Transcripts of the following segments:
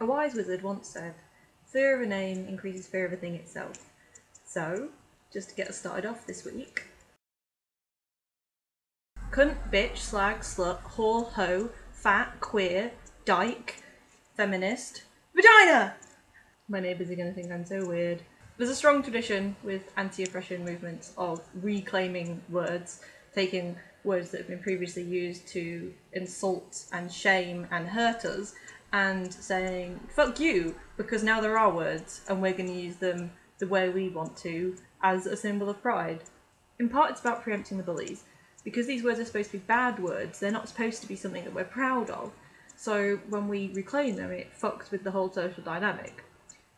A wise wizard once said, "Fear of a name increases fear of a thing itself." So, just to get us started off this week. Cunt, bitch, slag, slut, whore, hoe, fat, queer, dyke, feminist, vagina! My neighbours are going to think I'm so weird. There's a strong tradition with anti-oppression movements of reclaiming words, taking words that have been previously used to insult and shame and hurt us, and saying, fuck you, because now there are words, and we're going to use them the way we want to, as a symbol of pride. In part, it's about preempting the bullies. Because these words are supposed to be bad words, they're not supposed to be something that we're proud of. So when we reclaim them, it fucks with the whole social dynamic.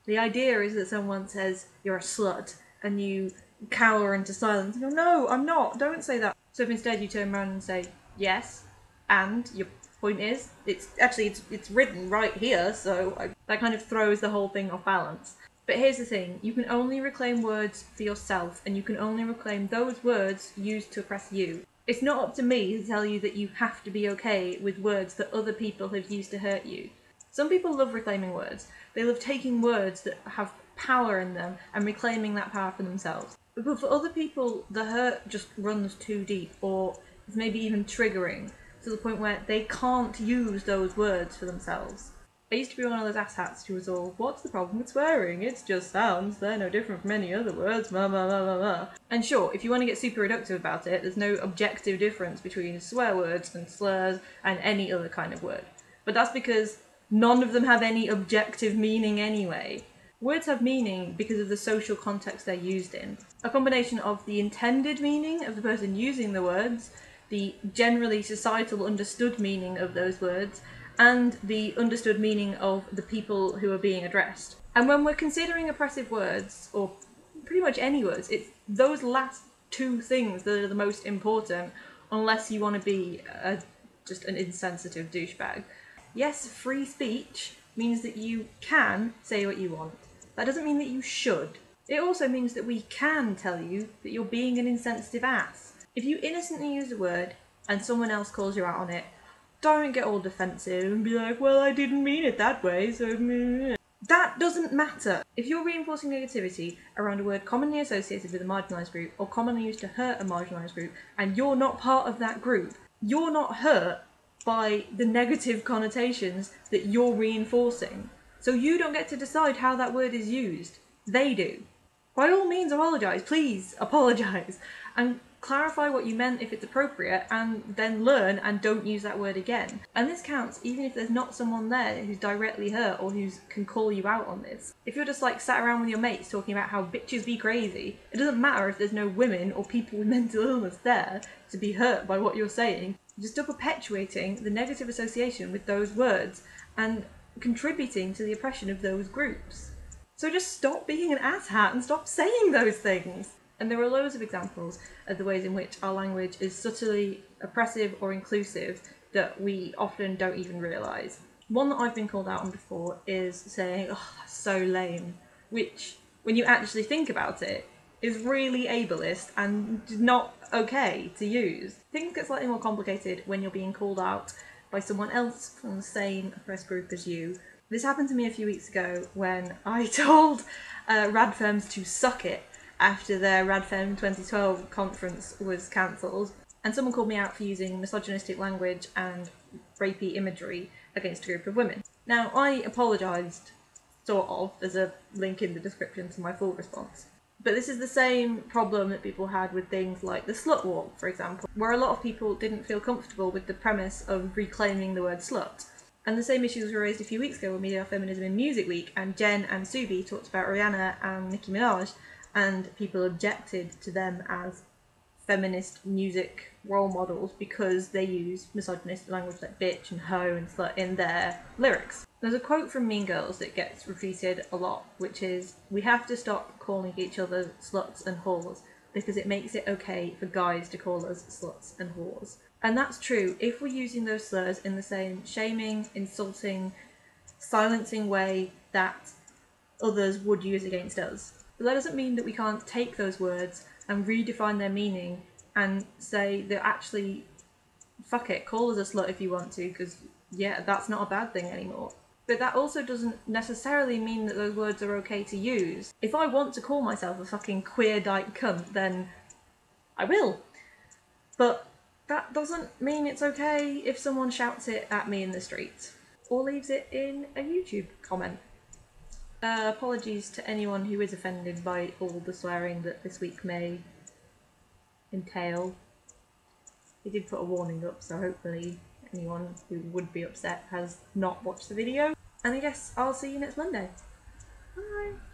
The idea is that someone says, "You're a slut," and you cower into silence and go, "No, I'm not, don't say that." So if instead you turn around and say, "Yes, and your point is, it's written right here," that kind of throws the whole thing off balance. But here's the thing, you can only reclaim words for yourself, and you can only reclaim those words used to oppress you. It's not up to me to tell you that you have to be okay with words that other people have used to hurt you. Some people love reclaiming words. They love taking words that have power in them and reclaiming that power for themselves. But for other people, the hurt just runs too deep, or is maybe even triggering, to the point where they can't use those words for themselves. I used to be one of those asshats who was all, "What's the problem with swearing? It's just sounds, they're no different from any other words, blah blah blah blah blah." And sure, if you want to get super reductive about it, there's no objective difference between swear words and slurs and any other kind of word. But that's because none of them have any objective meaning anyway. Words have meaning because of the social context they're used in. A combination of the intended meaning of the person using the words, the generally societal understood meaning of those words, and the understood meaning of the people who are being addressed. And when we're considering oppressive words, or pretty much any words, it's those last two things that are the most important, unless you want to be just an insensitive douchebag. Yes, free speech means that you can say what you want. That doesn't mean that you should. It also means that we can tell you that you're being an insensitive ass. If you innocently use a word and someone else calls you out on it, don't get all defensive and be like, "Well, I didn't mean it that way, so..." That doesn't matter. If you're reinforcing negativity around a word commonly associated with a marginalised group, or commonly used to hurt a marginalised group, and you're not part of that group, you're not hurt by the negative connotations that you're reinforcing. So you don't get to decide how that word is used. They do. By all means, apologise. Please, apologise. And clarify what you meant if it's appropriate, and then learn and don't use that word again. And this counts even if there's not someone there who's directly hurt or who can call you out on this. If you're just like sat around with your mates talking about how bitches be crazy, it doesn't matter if there's no women or people with mental illness there to be hurt by what you're saying. You're still perpetuating the negative association with those words and contributing to the oppression of those groups. So just stop being an asshat and stop saying those things. And there are loads of examples of the ways in which our language is subtly oppressive or inclusive that we often don't even realise. One that I've been called out on before is saying, "Oh, that's so lame," which, when you actually think about it, is really ableist and not okay to use. Things get slightly more complicated when you're being called out by someone else from the same oppressed group as you. This happened to me a few weeks ago when I told Radfems to suck it after their Radfem 2012 conference was cancelled, and someone called me out for using misogynistic language and rapey imagery against a group of women. Now, I apologised, sort of, there's a link in the description to my full response. But this is the same problem that people had with things like the slut walk, for example, where a lot of people didn't feel comfortable with the premise of reclaiming the word slut. And the same issues were raised a few weeks ago when we did our Feminism in Music Week, and Jen and Subi talked about Rihanna and Nicki Minaj, and people objected to them as feminist music role models because they use misogynistic language like bitch and hoe and slut in their lyrics. There's a quote from Mean Girls that gets repeated a lot, which is, "We have to stop calling each other sluts and whores because it makes it okay for guys to call us sluts and whores." And that's true if we're using those slurs in the same shaming, insulting, silencing way that others would use against us. But that doesn't mean that we can't take those words and redefine their meaning and say that actually, fuck it, call us a slut if you want to, because yeah, that's not a bad thing anymore. But that also doesn't necessarily mean that those words are okay to use. If I want to call myself a fucking queer dyke cunt, then I will. But that doesn't mean it's okay if someone shouts it at me in the street or leaves it in a YouTube comment. Apologies to anyone who is offended by all the swearing that this week may entail. He did put a warning up, so hopefully anyone who would be upset has not watched the video. And I guess I'll see you next Monday. Bye!